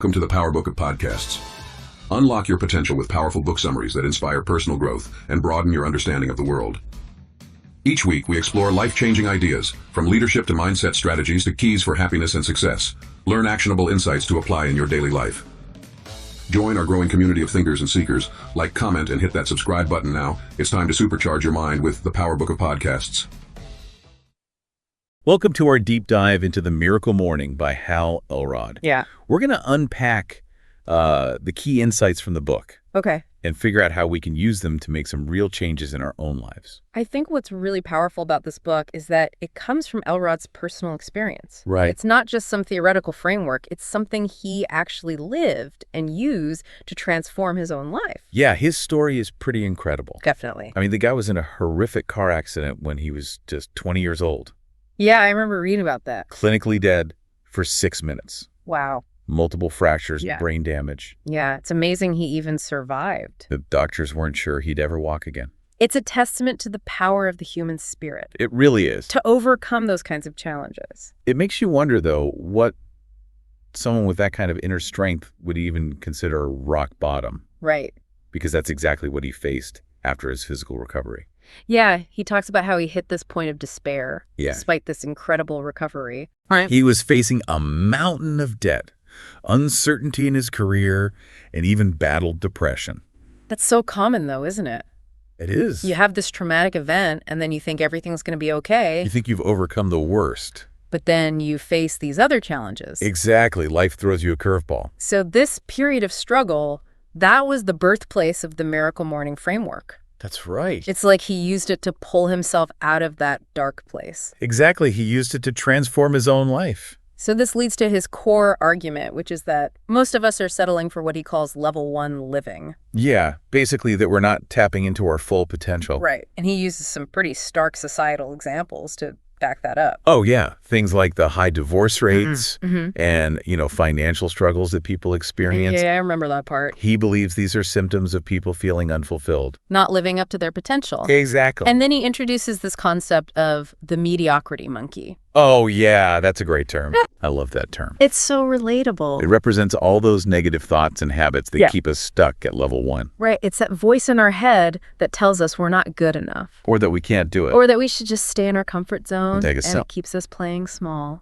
Welcome to the Power Book of Podcasts. Unlock your potential with powerful book summaries that inspire personal growth and broaden your understanding of the world. Each week, we explore life-changing ideas, from leadership to mindset strategies to keys for happiness and success. Learn actionable insights to apply in your daily life. Join our growing community of thinkers and seekers. Like, comment, and hit that subscribe button now. It's time to supercharge your mind with the Power Book of Podcasts. Welcome to our deep dive into The Miracle Morning by Hal Elrod. Yeah. We're going to unpack the key insights from the book. Okay. And figure out how we can use them to make some real changes in our own lives. I think what's really powerful about this book is that it comes from Elrod's personal experience. Right. It's not just some theoretical framework. It's something he actually lived and used to transform his own life. Yeah, his story is pretty incredible. Definitely. I mean, the guy was in a horrific car accident when he was just 20 years old. Yeah, I remember reading about that. Clinically dead for 6 minutes. Wow. Multiple fractures, Yeah. brain damage. Yeah, it's amazing he even survived. The doctors weren't sure he'd ever walk again. It's a testament to the power of the human spirit It really is. to overcome those kinds of challenges. It makes you wonder, though, what someone with that kind of inner strength would even consider rock bottom, Right. because that's exactly what he faced after his physical recovery. Yeah, he talks about how he hit this point of despair Yeah. despite this incredible recovery. He was facing a mountain of debt, uncertainty in his career, and even battled depression. That's so common, though, isn't it? It is. You have this traumatic event, and then you think everything's going to be okay, You think you've overcome the worst. but then you face these other challenges. Exactly. Life throws you a curveball. So this period of struggle, that was the birthplace of the Miracle Morning framework. That's right. It's like he used it to pull himself out of that dark place. Exactly. He used it to transform his own life. So this leads to his core argument, which is that most of us are settling for what he calls level 1 living. Yeah, basically that we're not tapping into our full potential. Right. And he uses some pretty stark societal examples to back that up. Oh, yeah. Things like the high divorce rates Mm-hmm. and, financial struggles that people experience. Yeah, I remember that part. He believes these are symptoms of people feeling unfulfilled. Not living up to their potential. Exactly. And then he introduces this concept of the mediocrity monkey. Oh, yeah, that's a great term. I love that term. It's so relatable. It represents all those negative thoughts and habits that keep us stuck at level 1. Right. It's that voice in our head that tells us we're not good enough. Or that we can't do it. Or that we should just stay in our comfort zone. Take a and sip. it keeps us playing small.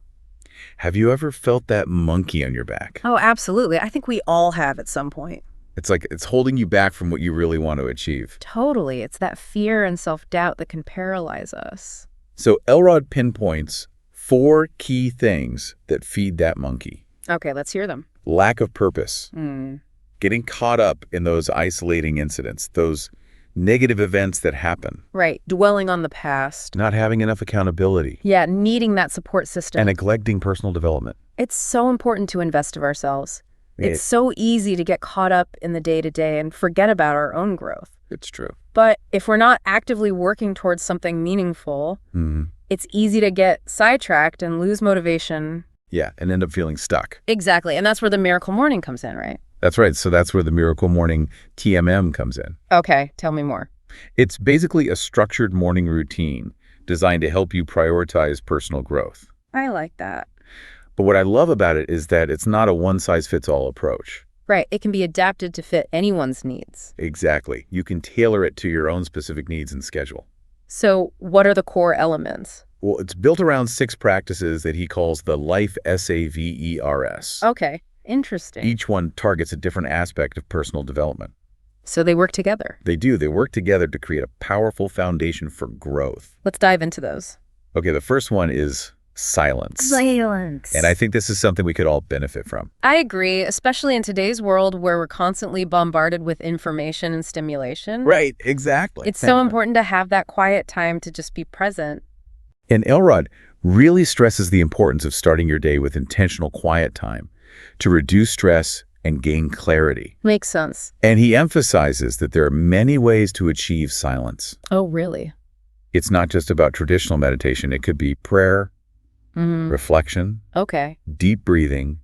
Have you ever felt that monkey on your back? Oh, absolutely. I think we all have at some point. It's like it's holding you back from what you really want to achieve. Totally. It's that fear and self-doubt that can paralyze us. So Elrod pinpoints 4 key things that feed that monkey. Okay, let's hear them. Lack of purpose. Mm. Getting caught up in those isolating incidents, those negative events that happen. Right. Dwelling on the past. Not having enough accountability. Yeah, needing that support system. And neglecting personal development. It's so important to invest of ourselves. Yeah. It's so easy to get caught up in the day-to-day and forget about our own growth. It's true. But if we're not actively working towards something meaningful, it's easy to get sidetracked and lose motivation. Yeah, and end up feeling stuck. Exactly. And that's where the Miracle Morning comes in, right? That's right. So that's where the Miracle Morning TMM comes in. Okay, tell me more. It's basically a structured morning routine designed to help you prioritize personal growth. I like that. But what I love about it is that it's not a one-size-fits-all approach. Right. It can be adapted to fit anyone's needs. Exactly. You can tailor it to your own specific needs and schedule. So what are the core elements? Well, it's built around 6 practices that he calls the Life S.A.V.E.R.S. Okay, interesting. Each one targets a different aspect of personal development. So they work together. They do. They work together to create a powerful foundation for growth. Let's dive into those. Okay, the first one is silence. Silence. And I think this is something we could all benefit from. I agree, especially in today's world where we're constantly bombarded with information and stimulation. Right, exactly. It's so important to have that quiet time to just be present. And Elrod really stresses the importance of starting your day with intentional quiet time to reduce stress and gain clarity. Makes sense. And he emphasizes that there are many ways to achieve silence. Oh, really? It's not just about traditional meditation. It could be prayer, reflection, Okay. deep breathing,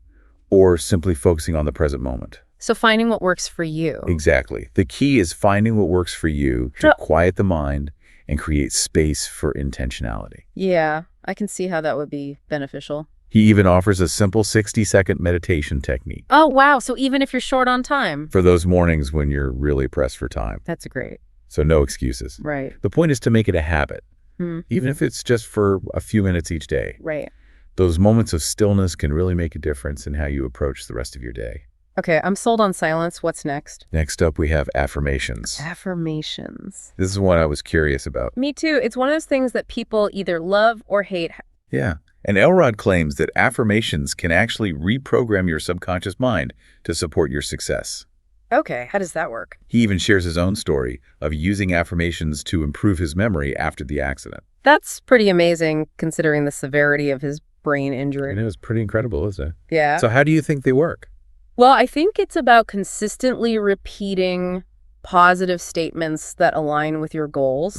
or simply focusing on the present moment. So finding what works for you. Exactly. The key is finding what works for you to quiet the mind and create space for intentionality. Yeah, I can see how that would be beneficial. He even offers a simple 60-second meditation technique Oh, wow. So even if you're short on time. for those mornings when you're really pressed for time. That's great. So no excuses. Right. The point is to make it a habit, Hmm. even if it's just for a few minutes each day. Right. Those moments of stillness can really make a difference in how you approach the rest of your day. Okay, I'm sold on silence. What's next? Next up, we have affirmations. Affirmations. This is one I was curious about. Me too. It's one of those things that people either love or hate. Yeah. And Elrod claims that affirmations can actually reprogram your subconscious mind to support your success. Okay, how does that work? He even shares his own story of using affirmations to improve his memory after the accident. That's pretty amazing considering the severity of his brain injury. And it was pretty incredible, isn't it? Yeah. So how do you think they work? Well, I think it's about consistently repeating positive statements that align with your goals,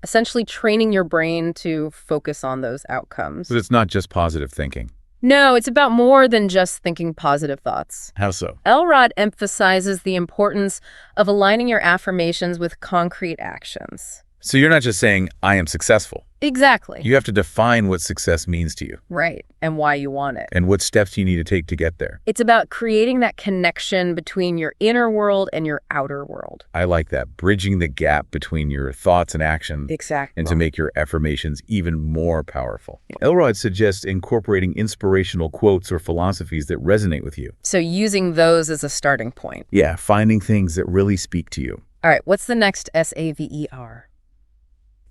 essentially training your brain to focus on those outcomes. But it's not just positive thinking. No, it's about more than just thinking positive thoughts. How so? Elrod emphasizes the importance of aligning your affirmations with concrete actions. So you're not just saying, I am successful. Exactly. You have to define what success means to you Right, and why you want it. and what steps you need to take to get there. It's about creating that connection between your inner world and your outer world. I like that, bridging the gap between your thoughts and action Exactly. and to make your affirmations even more powerful. Elrod suggests incorporating inspirational quotes or philosophies that resonate with you. So using those as a starting point. Yeah, finding things that really speak to you. All right, what's the next S-A-V-E-R?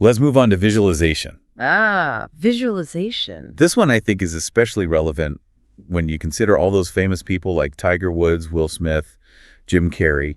Let's move on to visualization. Visualization. This one I think is especially relevant when you consider all those famous people like Tiger Woods, Will Smith, Jim Carrey,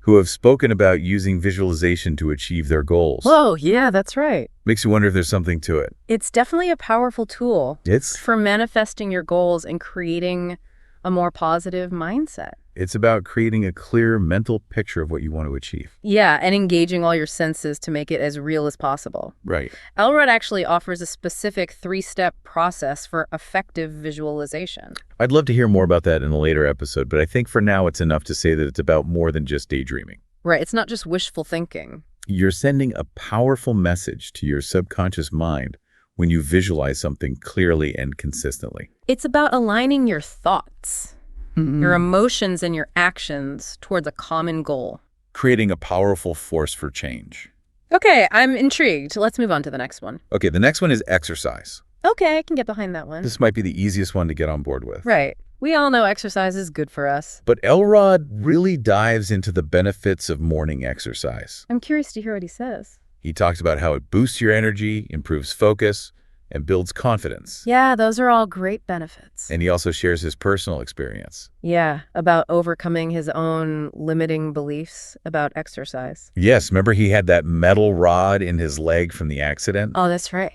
who have spoken about using visualization to achieve their goals. Whoa, yeah, that's right. Makes you wonder if there's something to it. It's definitely a powerful tool It's for manifesting your goals and creating a more positive mindset. about creating a clear mental picture of what you want to achieve. Yeah, and engaging all your senses to make it as real as possible. Right. Elrod actually offers a specific 3-step process for effective visualization. I'd love to hear more about that in a later episode, but I think for now it's enough to say that it's about more than just daydreaming. Right, it's not just wishful thinking. You're sending a powerful message to your subconscious mind when you visualize something clearly and consistently. It's about aligning your thoughts, your emotions, and your actions towards a common goal. Creating a powerful force for change. Okay, I'm intrigued. Let's move on to the next one. Okay, the next one is exercise. Okay, I can get behind that one. This might be the easiest one to get on board with. Right. We all know exercise is good for us. But Elrod really dives into the benefits of morning exercise. I'm curious to hear what he says. He talks about how it boosts your energy, improves focus, and builds confidence. Yeah, those are all great benefits. And he also shares his personal experience. Yeah, about overcoming his own limiting beliefs about exercise. Yes, remember he had that metal rod in his leg from the accident Oh, that's right.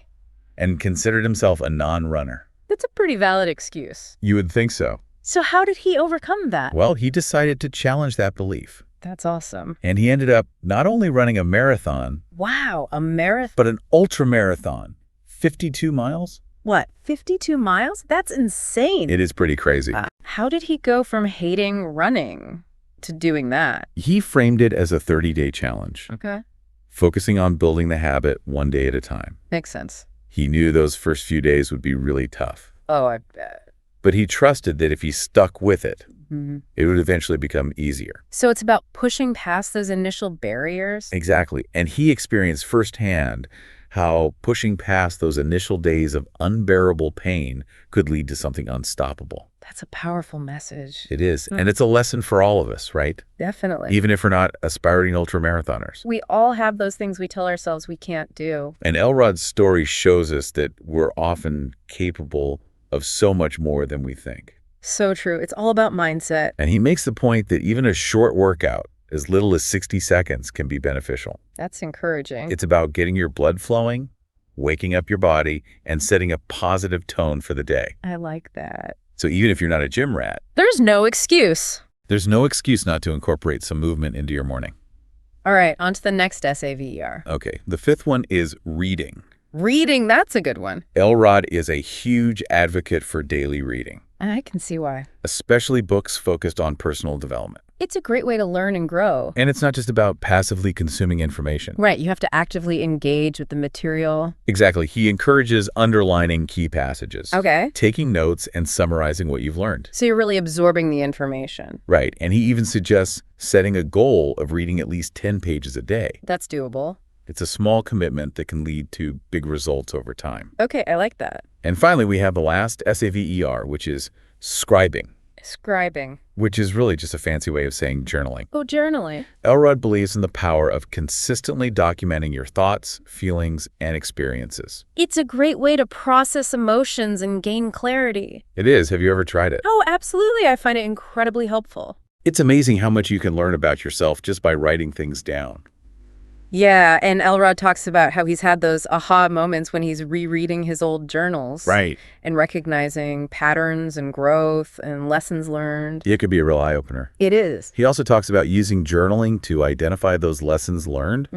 and considered himself a non-runner. That's a pretty valid excuse. You would think so. So how did he overcome that? Well, he decided to challenge that belief. That's awesome. And he ended up not only running a marathon, Wow, a marathon. but an ultra-marathon. 52 miles? What, 52 miles? That's insane. It is pretty crazy. How did he go from hating running to doing that? He framed it as a 30-day challenge, Okay. focusing on building the habit one day at a time. Makes sense. He knew those first few days would be really tough, Oh, I bet. but he trusted that if he stuck with it, Mhm. it would eventually become easier. So it's about pushing past those initial barriers? Exactly. And he experienced firsthand how pushing past those initial days of unbearable pain could lead to something unstoppable. That's a powerful message. It is. And it's a lesson for all of us, right? Definitely. Even if we're not aspiring ultramarathoners. We all have those things we tell ourselves we can't do. And Elrod's story shows us that we're often capable of so much more than we think. So true. It's all about mindset. And he makes the point that even a short workout, as little as 60 seconds, can be beneficial. That's encouraging. It's about getting your blood flowing, waking up your body, and setting a positive tone for the day. I like that. So even if you're not a gym rat, There's no excuse. there's no excuse not to incorporate some movement into your morning. All right, on to the next S-A-V-E-R. Okay, the fifth one is reading. Reading, that's a good one. Elrod is a huge advocate for daily reading. I can see why. especially books focused on personal development. It's a great way to learn and grow. And it's not just about passively consuming information. Right, you have to actively engage with the material. Exactly. He encourages underlining key passages. Okay. Taking notes and summarizing what you've learned. So you're really absorbing the information. Right. And he even suggests setting a goal of reading at least 10 pages a day. That's doable. It's a small commitment that can lead to big results over time. Okay, I like that. And finally, we have the last S-A-V-E-R, which is scribing, Scribing. which is really just a fancy way of saying journaling. Oh, journaling. Elrod believes in the power of consistently documenting your thoughts, feelings, and experiences. It's a great way to process emotions and gain clarity. It is. Have you ever tried it? Oh, absolutely. I find it incredibly helpful. It's amazing how much you can learn about yourself just by writing things down. Yeah, and Elrod talks about how he's had those aha moments when he's rereading his old journals. Right. And recognizing patterns and growth and lessons learned. It could be a real eye-opener. It is. He also talks about using journaling to identify those lessons learned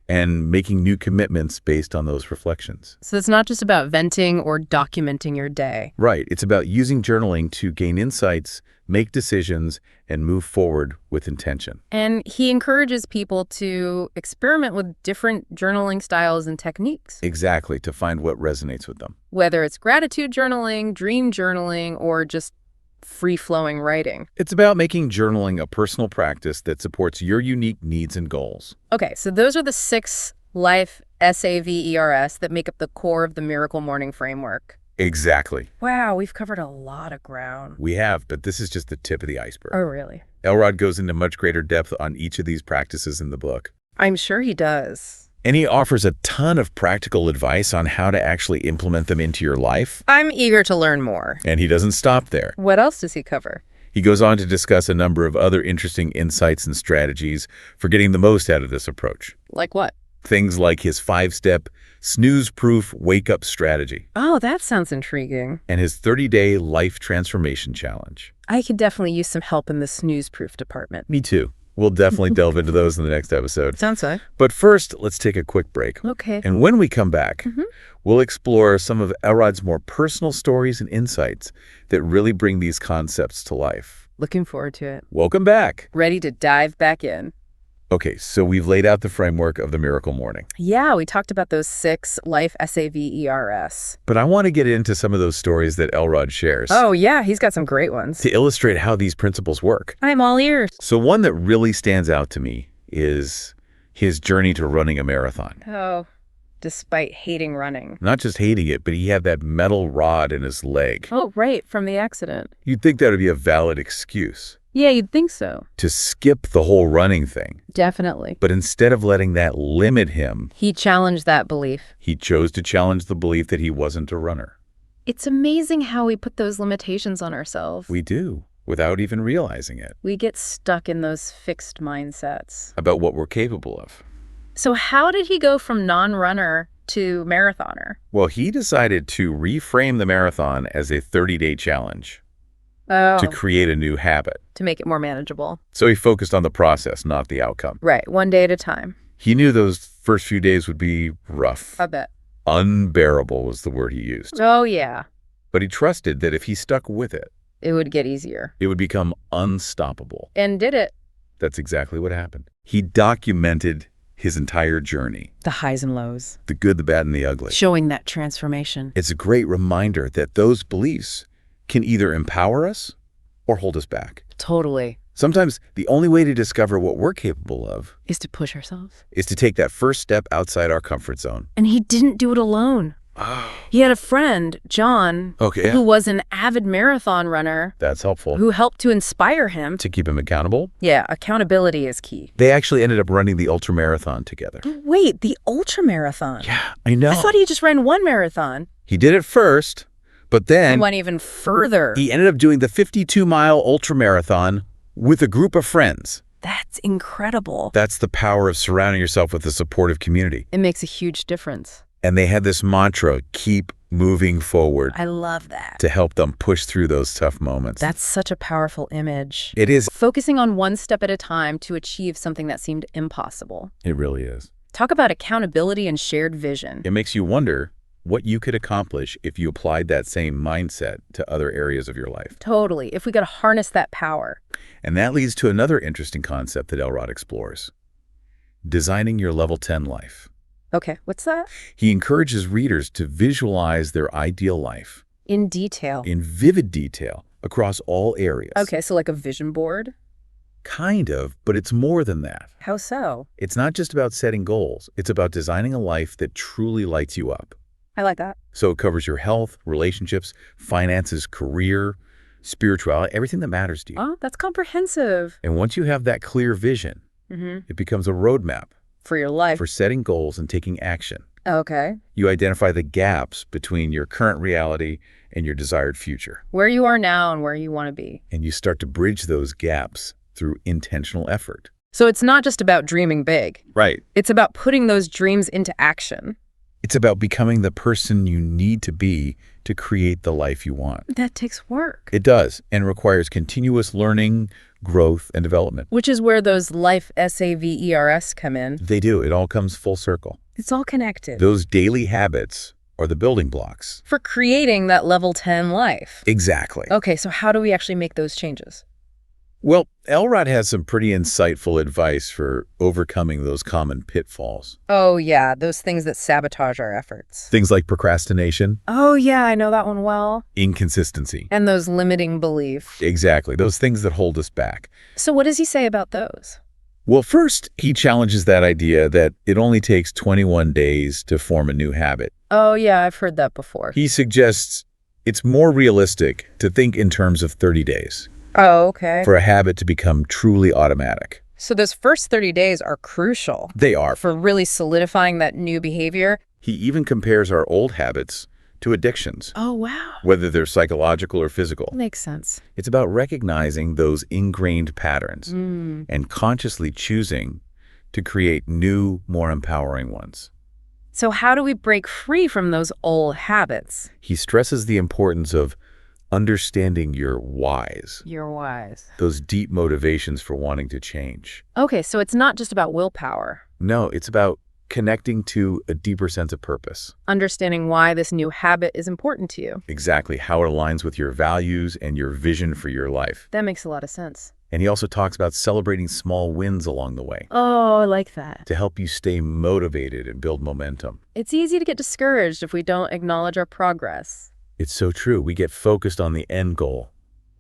and making new commitments based on those reflections. So it's not just about venting or documenting your day. Right. It's about using journaling to gain insights, make decisions, and move forward with intention. And he encourages people to experiment with different journaling styles and techniques. Exactly, to find what resonates with them. Whether it's gratitude journaling, dream journaling, or just free-flowing writing. It's about making journaling a personal practice that supports your unique needs and goals. Okay, so those are the 6 Life S.A.V.E.R.S. that make up the core of the Miracle Morning Framework. Exactly. Wow, we've covered a lot of ground. We have, but this is just the tip of the iceberg. Oh, really? Elrod goes into much greater depth on each of these practices in the book. I'm sure he does. And he offers a ton of practical advice on how to actually implement them into your life. I'm eager to learn more. And he doesn't stop there. What else does he cover? He goes on to discuss a number of other interesting insights and strategies for getting the most out of this approach. Like what? Things like his 5-step snooze-proof wake-up strategy Oh, that sounds intriguing. and his 30-day life transformation challenge. I could definitely use some help in the snooze-proof department. Me too. We'll definitely delve into those in the next episode. Sounds good. But first, let's take a quick break. Okay. And when we come back, we'll explore some of Elrod's more personal stories and insights that really bring these concepts to life. Looking forward to it. Welcome back. Ready to dive back in. Okay, so we've laid out the framework of the Miracle Morning. Yeah, we talked about those 6 Life S.A.V.E.R.S. But I want to get into some of those stories that Elrod shares Oh, yeah, he's got some great ones. to illustrate how these principles work. I'm all ears. So one that really stands out to me is his journey to running a marathon. Oh, despite hating running. Not just hating it, but he had that metal rod in his leg. Oh, right, from the accident. You'd think that would be a valid excuse Yeah, you'd think so. to skip the whole running thing. Definitely. But instead of letting that limit him, He challenged that belief. he chose to challenge the belief that he wasn't a runner. It's amazing how we put those limitations on ourselves. We do, without even realizing it, We get stuck in those fixed mindsets. about what we're capable of. So how did he go from non-runner to marathoner? Well, he decided to reframe the marathon as a 30-day challenge Oh, to create a new habit. to make it more manageable. So he focused on the process, not the outcome. Right, one day at a time. He knew those first few days would be rough. I bet. Unbearable was the word he used. Oh, yeah. But he trusted that if he stuck with it, It would get easier. it would become unstoppable. And did it. That's exactly what happened. He documented his entire journey, The highs and lows. the good, the bad, and the ugly. Showing that transformation. It's a great reminder that those beliefs can either empower us or hold us back. Totally. Sometimes the only way to discover what we're capable of Is to push ourselves. is to take that first step outside our comfort zone. And he didn't do it alone. He had a friend, John, Okay. who was an avid marathon runner, That's helpful. who helped to inspire him. To keep him accountable. Yeah, accountability is key. They actually ended up running the ultramarathon together. Wait, the ultramarathon? Yeah, I know. I thought he just ran one marathon. He did it first, but then Went even further. he ended up doing the 52-mile ultramarathon with a group of friends. That's incredible. That's the power of surrounding yourself with a supportive community. It makes a huge difference. And they had this mantra, keep moving forward, I love that. to help them push through those tough moments. That's such a powerful image. It is. Focusing on one step at a time to achieve something that seemed impossible. It really is. Talk about accountability and shared vision. It makes you wonder, what you could accomplish if you applied that same mindset to other areas of your life. Totally. If we could harness that power. And that leads to another interesting concept that Elrod explores: designing your level 10 life. Okay, what's that? He encourages readers to visualize their ideal life In detail. in vivid detail across all areas. Okay, so like a vision board? Kind of, but it's more than that. How so? It's not just about setting goals. It's about designing a life that truly lights you up. I like that. So it covers your health, relationships, finances, career, spirituality, everything that matters to you. Oh, that's comprehensive. And once you have that clear vision, it becomes a roadmap For your life. for setting goals and taking action. Okay. You identify the gaps between your current reality and your desired future. Where you are now and where you want to be. And you start to bridge those gaps through intentional effort. So it's not just about dreaming big. Right. It's about putting those dreams into action. It's about becoming the person you need to be to create the life you want. That takes work. It does, and requires continuous learning, growth, and development. Which is where those Life S.A.V.E.R.S. come in. They do. It all comes full circle. It's all connected. Those daily habits are the building blocks. For creating that level 10 life. Exactly. Okay, so how do we actually make those changes? Well, Elrod has some pretty insightful advice for overcoming those common pitfalls. Oh, yeah, those things that sabotage our efforts. Things like procrastination, Oh, yeah, I know that one well. inconsistency. And those limiting beliefs. Exactly. Those things that hold us back. So what does he say about those? Well, first, he challenges that idea that it only takes 21 days to form a new habit. Oh, yeah, I've heard that before. He suggests it's more realistic to think in terms of 30 days Oh, okay. for a habit to become truly automatic. So those first 30 days are crucial They are. for really solidifying that new behavior. He even compares our old habits to addictions, Oh, wow. whether they're psychological or physical. Makes sense. It's about recognizing those ingrained patterns and consciously choosing to create new, more empowering ones. So how do we break free from those old habits? He stresses the importance of understanding your whys, You're wise. those deep motivations for wanting to change. Okay, so it's not just about willpower. No, it's about connecting to a deeper sense of purpose. Understanding why this new habit is important to you. Exactly how it aligns with your values and your vision for your life. That makes a lot of sense. And he also talks about celebrating small wins along the way Oh, I like that. to help you stay motivated and build momentum. It's easy to get discouraged if we don't acknowledge our progress. It's so true. We get focused on the end goal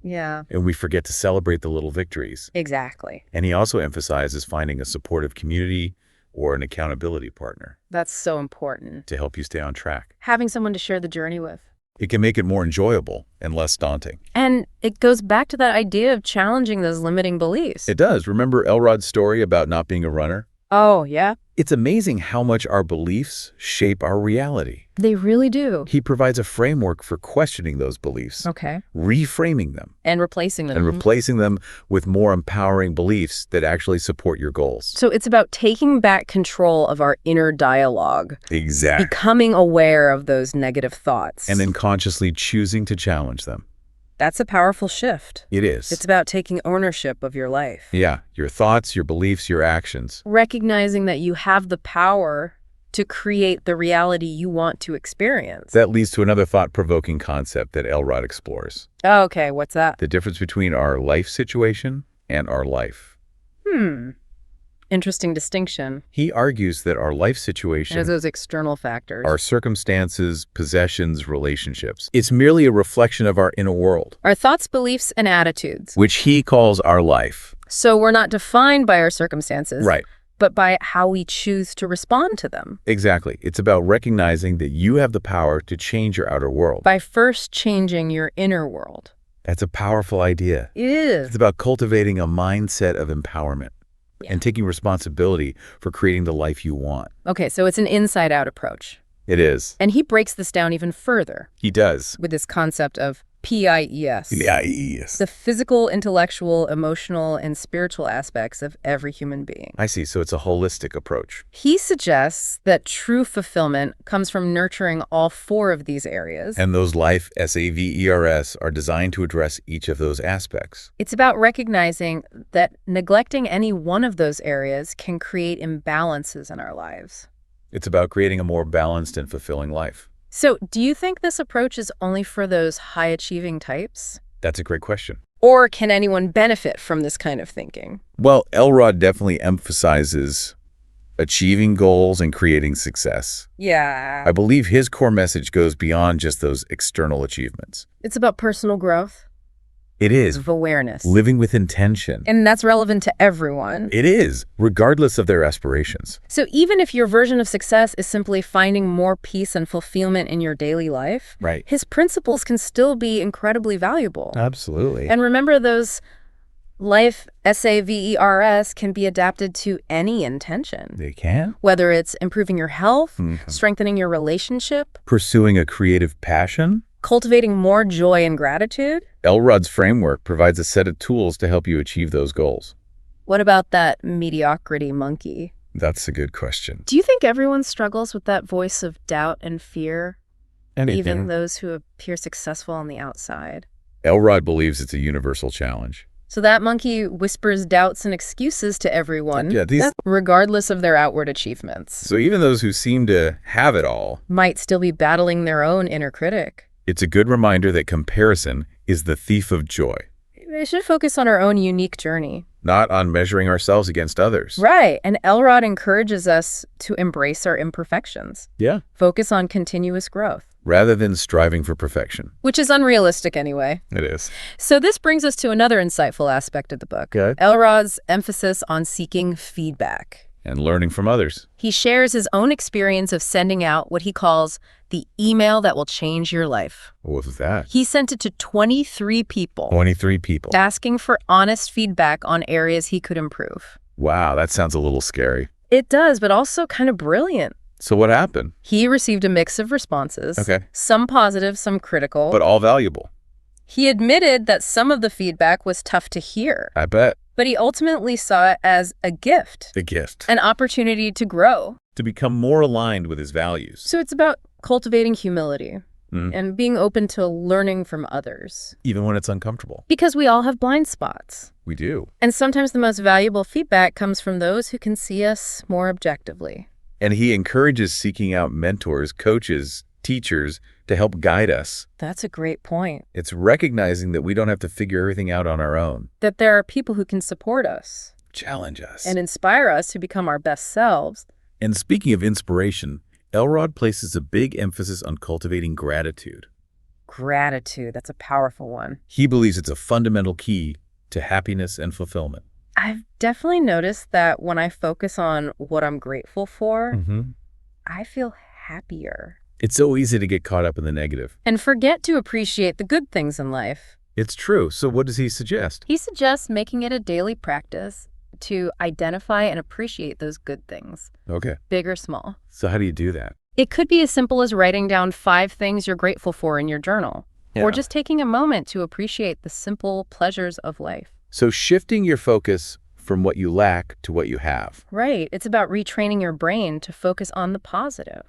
Yeah, and we forget to celebrate the little victories. exactly. And he also emphasizes finding a supportive community or an accountability partner That's so important. to help you stay on track. Having someone to share the journey with. It can make it more enjoyable and less daunting. And it goes back to that idea of challenging those limiting beliefs. It does. Remember Elrod's story about not being a runner? Oh, yeah? It's amazing how much our beliefs shape our reality. They really do. He provides a framework for questioning those beliefs, Okay. reframing them, And replacing them. and replacing them with more empowering beliefs that actually support your goals. So it's about taking back control of our inner dialogue, Exactly. becoming aware of those negative thoughts. And then consciously choosing to challenge them. That's a powerful shift. It is. It's about taking ownership of your life. Yeah, your thoughts, your beliefs, your actions. Recognizing that you have the power to create the reality you want to experience. That leads to another thought-provoking concept that Elrod explores. Oh, okay, what's that? The difference between our life situation and our life. Interesting distinction. He argues that our life situation As those external factors. our circumstances, possessions, relationships. It's merely a reflection of our inner world, Our thoughts, beliefs, and attitudes. which he calls our life. So we're not defined by our circumstances. Right. But by how we choose to respond to them. Exactly. It's about recognizing that you have the power to change your outer world. By first changing your inner world. That's a powerful idea. It is. It's about cultivating a mindset of empowerment and taking responsibility for creating the life you want. Okay, so it's an inside-out approach. It is. And he breaks this down even further He does. with this concept of PIES. Yes. The physical, intellectual, emotional, and spiritual aspects of every human being. I see. So it's a holistic approach. He suggests that true fulfillment comes from nurturing all four of these areas. And those Life S.A.V.E.R.S. are designed to address each of those aspects. It's about recognizing that neglecting any one of those areas can create imbalances in our lives. It's about creating a more balanced and fulfilling life. So, do you think this approach is only for those high-achieving types? That's a great question. Or can anyone benefit from this kind of thinking? Well, Elrod definitely emphasizes achieving goals and creating success. Yeah. I believe his core message goes beyond just those external achievements. It's about personal growth. It is. Of awareness. Living with intention. And that's relevant to everyone. It is, regardless of their aspirations. So even if your version of success is simply finding more peace and fulfillment in your daily life, Right. his principles can still be incredibly valuable. Absolutely. And remember, those Life S.A.V.E.R.S. can be adapted to any intention. They can. Whether it's improving your health, strengthening your relationship, Pursuing a creative passion. cultivating more joy and gratitude. Elrod's framework provides a set of tools to help you achieve those goals. What about that mediocrity monkey? That's a good question. Do you think everyone struggles with that voice of doubt and fear, Anything. even those who appear successful on the outside? Elrod believes it's a universal challenge. So that monkey whispers doubts and excuses to everyone, Yeah, regardless of their outward achievements. So even those who seem to have it all, Might still be battling their own inner critic. it's a good reminder that comparison is the thief of joy, We should focus on our own unique journey. not on measuring ourselves against others. Right, and Elrod encourages us to embrace our imperfections. Yeah. Focus on continuous growth, Rather than striving for perfection. which is unrealistic anyway. It is. So this brings us to another insightful aspect of the book. Okay. Elrod's emphasis on seeking feedback. And learning from others. He shares his own experience of sending out what he calls the email that will change your life. What was that? He sent it to 23 people, 23 people. asking for honest feedback on areas he could improve. Wow, that sounds a little scary. It does, but also kind of brilliant. So what happened? He received a mix of responses, Okay. some positive, some critical. But all valuable. He admitted that some of the feedback was tough to hear, I bet. but he ultimately saw it as a gift, The gift. an opportunity to grow. To become more aligned with his values. So it's about cultivating humility Mm. and being open to learning from others. Even when it's uncomfortable. Because we all have blind spots. We do. And sometimes the most valuable feedback comes from those who can see us more objectively. And he encourages seeking out mentors, coaches, teachers to help guide us. That's a great point. It's recognizing that we don't have to figure everything out on our own. That there are people who can support us Challenge us. and inspire us to become our best selves. And speaking of inspiration, Elrod places a big emphasis on cultivating gratitude. Gratitude, that's a powerful one. He believes it's a fundamental key to happiness and fulfillment. I've definitely noticed that when I focus on what I'm grateful for, I feel happier. It's so easy to get caught up in the negative. And forget to appreciate the good things in life. It's true. So what does he suggest? He suggests making it a daily practice to identify and appreciate those good things, Okay. big or small. So how do you do that? It could be as simple as writing down 5 things you're grateful for in your journal, or just taking a moment to appreciate the simple pleasures of life. So shifting your focus from what you lack to what you have. Right. It's about retraining your brain to focus on the positive.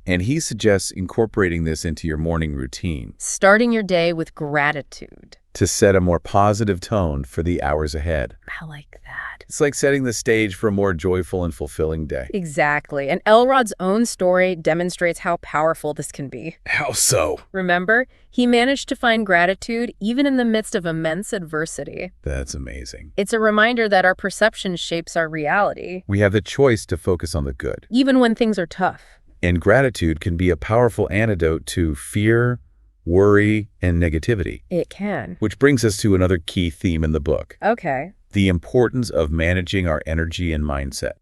And he suggests incorporating this into your morning routine Starting your day with gratitude. to set a more positive tone for the hours ahead. I like that. It's like setting the stage for a more joyful and fulfilling day. Exactly. And Elrod's own story demonstrates how powerful this can be. How so? Remember, he managed to find gratitude even in the midst of immense adversity. That's amazing. It's a reminder that our perception shapes our reality, We have the choice to focus on the good. even when things are tough. And gratitude can be a powerful antidote to fear, worry, and negativity. It can. Which brings us to another key theme in the book, Okay. the importance of managing our energy and mindset.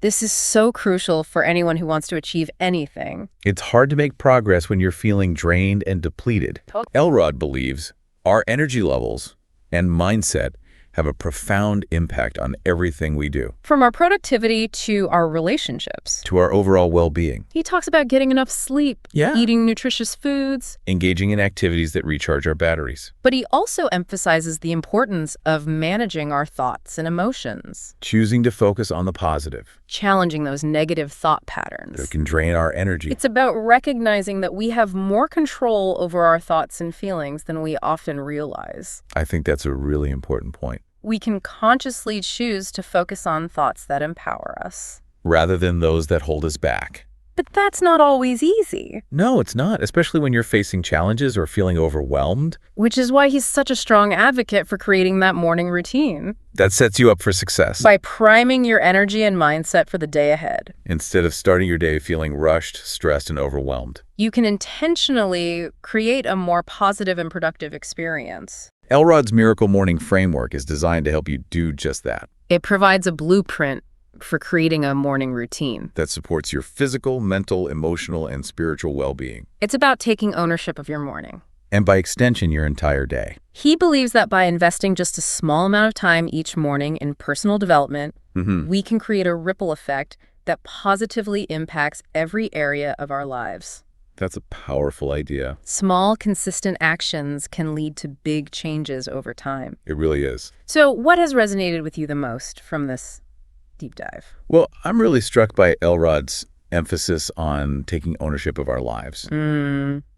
This is so crucial for anyone who wants to achieve anything. It's hard to make progress when you're feeling drained and depleted. Elrod believes our energy levels and mindset have a profound impact on everything we do, From our productivity to our relationships. to our overall well-being. He talks about getting enough sleep, Yeah. eating nutritious foods, Engaging in activities that recharge our batteries, but he also emphasizes the importance of managing our thoughts and emotions, choosing to focus on the positive challenging those negative thought patterns. that can drain our energy. It's about recognizing that we have more control over our thoughts and feelings than we often realize. I think that's a really important point. We can consciously choose to focus on thoughts that empower us. Rather than those that hold us back. But that's not always easy. No, it's not, especially when you're facing challenges or feeling overwhelmed. Which is why he's such a strong advocate for creating that morning routine. That sets you up for success. By priming your energy and mindset for the day ahead. Instead of starting your day feeling rushed, stressed, and overwhelmed. You can intentionally create a more positive and productive experience. Elrod's Miracle Morning Framework is designed to help you do just that. It provides a blueprint for creating a morning routine that supports your physical, mental, emotional, and spiritual well-being. It's about taking ownership of your morning. And by extension, your entire day. He believes that by investing just a small amount of time each morning in personal development, we can create a ripple effect that positively impacts every area of our lives. That's a powerful idea. Small, consistent actions can lead to big changes over time. It really is. So what has resonated with you the most from this deep dive? Well, I'm really struck by Elrod's emphasis on taking ownership of our lives,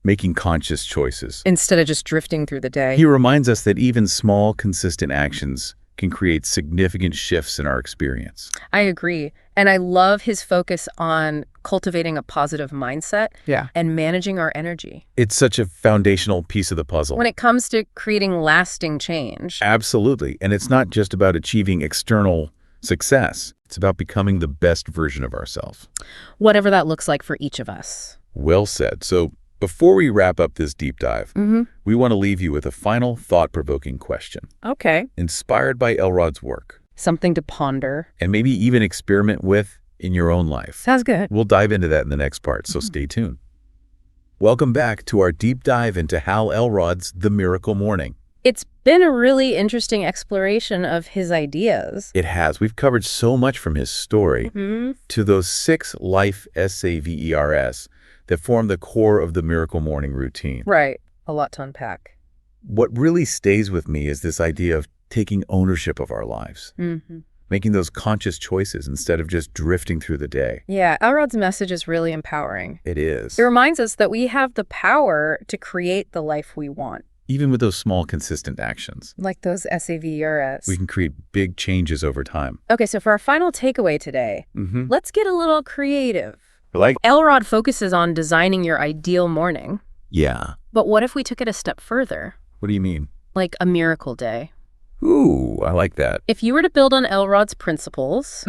making conscious choices. Instead of just drifting through the day. He reminds us that even small, consistent actions can create significant shifts in our experience. I agree. And I love his focus on cultivating a positive mindset and managing our energy. It's such a foundational piece of the puzzle. When it comes to creating lasting change. Absolutely. And it's not just about achieving external success. It's about becoming the best version of ourselves. Whatever that looks like for each of us. Well said. So before we wrap up this deep dive, we want to leave you with a final thought-provoking question. Okay. Inspired by Elrod's work. Something to ponder. And maybe even experiment with in your own life. Sounds good. We'll dive into that in the next part, so stay tuned. Welcome back to our deep dive into Hal Elrod's The Miracle Morning. It's been a really interesting exploration of his ideas. It has. We've covered so much from his story to those 6 Life S.A.V.E.R.S. that form the core of the Miracle Morning routine. Right. A lot to unpack. What really stays with me is this idea of taking ownership of our lives, making those conscious choices instead of just drifting through the day. Yeah, Elrod's message is really empowering. It is. It reminds us that we have the power to create the life we want. Even with those small, consistent actions. Like those S.A.V.E.R.S. We can create big changes over time. Okay, so for our final takeaway today, let's get a little creative. Like Elrod focuses on designing your ideal morning. Yeah. But what if we took it a step further? What do you mean? Like a miracle day. Ooh, I like that. If you were to build on Elrod's principles,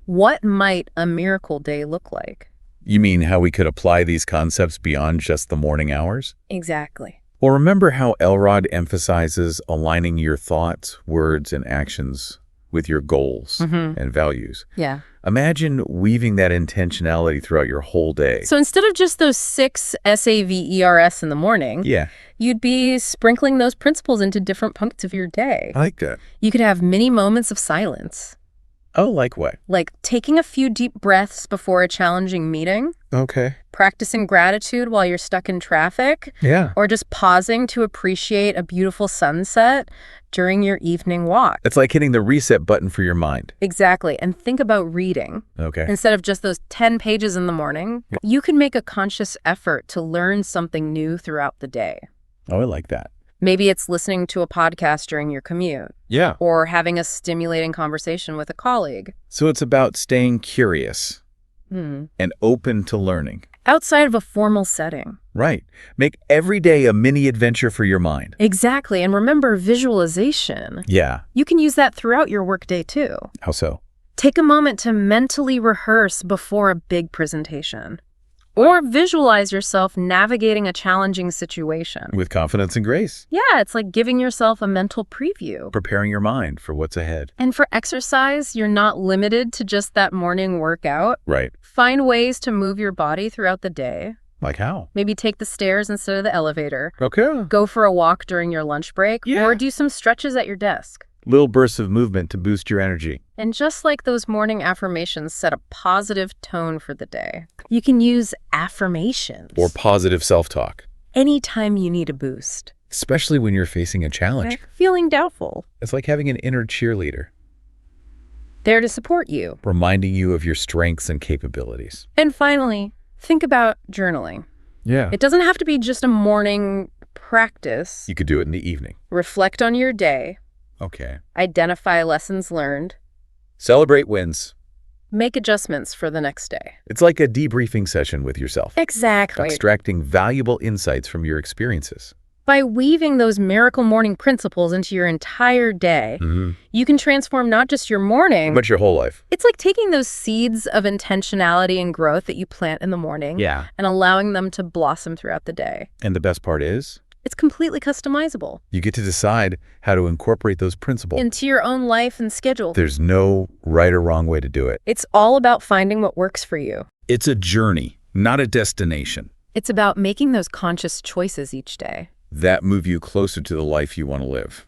what might a miracle day look like? You mean how we could apply these concepts beyond just the morning hours? Exactly. Well, remember how Elrod emphasizes aligning your thoughts, words, and actions with your goals and values. Yeah. Imagine weaving that intentionality throughout your whole day. So instead of just those 6 S.A.V.E.R.S. in the morning, you'd be sprinkling those principles into different parts of your day. I like that. You could have mini moments of silence. Oh, like what? Like taking a few deep breaths before a challenging meeting. Okay. Practicing gratitude while you're stuck in traffic. Yeah. Or just pausing to appreciate a beautiful sunset during your evening walk. It's like hitting the reset button for your mind. Exactly. And think about reading. Okay. Instead of just those 10 pages in the morning, you can make a conscious effort to learn something new throughout the day. Oh, I like that. Maybe it's listening to a podcast during your commute. Yeah. Or having a stimulating conversation with a colleague. So it's about staying curious and open to learning. Outside of a formal setting. Right. Make every day a mini adventure for your mind. Exactly. And remember visualization. Yeah. You can use that throughout your workday too. How so? Take a moment to mentally rehearse before a big presentation. Or visualize yourself navigating a challenging situation. With confidence and grace. Yeah, it's like giving yourself a mental preview. Preparing your mind for what's ahead. And for exercise, you're not limited to just that morning workout. Right. Find ways to move your body throughout the day. Like how? Maybe take the stairs instead of the elevator. Okay. Go for a walk during your lunch break. Yeah. Or do some stretches at your desk. Little bursts of movement to boost your energy. And just like those morning affirmations set a positive tone for the day, you can use affirmations. Or positive self-talk. Anytime you need a boost. Especially when you're facing a challenge. Feeling doubtful. It's like having an inner cheerleader. There to support you. Reminding you of your strengths and capabilities. And finally, think about journaling. Yeah. It doesn't have to be just a morning practice. You could do it in the evening. Reflect on your day. Okay. Identify lessons learned. Celebrate wins. make adjustments for the next day. It's like a debriefing session with yourself, Exactly. extracting valuable insights from your experiences. By weaving those miracle morning principles into your entire day, you can transform not just your morning, But your whole life. it's like taking those seeds of intentionality and growth that you plant in the morning Yeah. and allowing them to blossom throughout the day. And the best part is, It's completely customizable you get to decide how to incorporate those principles. into your own life and schedule. There's no right or wrong way to do it. It's all about finding what works for you. It's a journey, not a destination, It's about making those conscious choices each day. that move you closer to the life you want to live.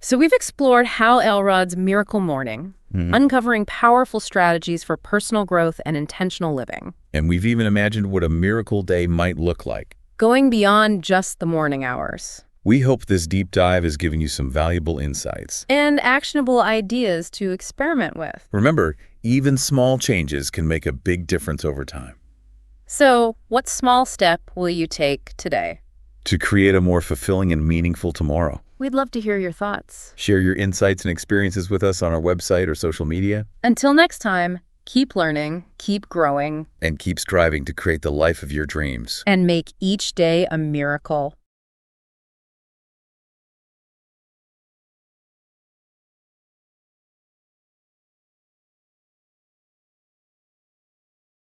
So we've explored Hal Elrod's Miracle Morning, uncovering powerful strategies for personal growth and intentional living, And we've even imagined what a miracle day might look like. going beyond just the morning hours, We hope this deep dive has given you some valuable insights. and actionable ideas to experiment with. Remember, even small changes can make a big difference over time. So, what small step will you take today? To create a more fulfilling and meaningful tomorrow. We'd love to hear your thoughts. Share your insights and experiences with us on our website or social media, Until next time, keep learning, keep growing, and keep striving to create the life of your dreams. and make each day a miracle.